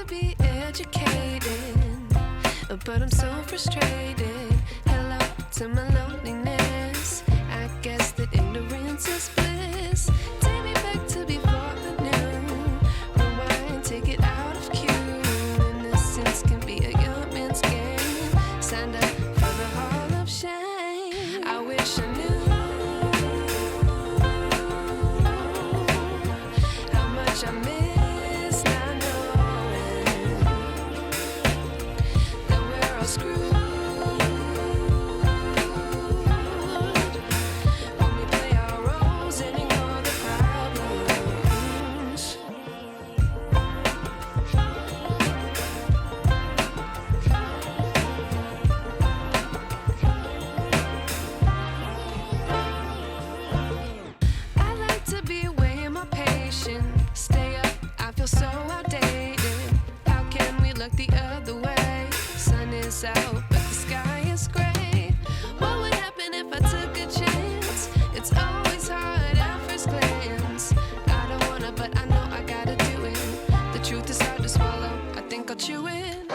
be educated, but I'm so frustrated. Hello to my loneliness. I guess that ignorance is bliss. Take me back to before the noon. Rewind, take it out of cue. Innocence can be a young man's game. Signed up for the hall of shame. I wish I knew how much I miss not knowing that we're all screwed when we play our roles and ignore the problems. I like to be way more patient. Stay up, I feel so outdated. How can we look the other way? Sun is out, but the sky is gray. What would happen if I took a chance? It's always hard at first glance. I don't wanna, but I know I gotta do it. The truth is hard to swallow, I think I'll chew it.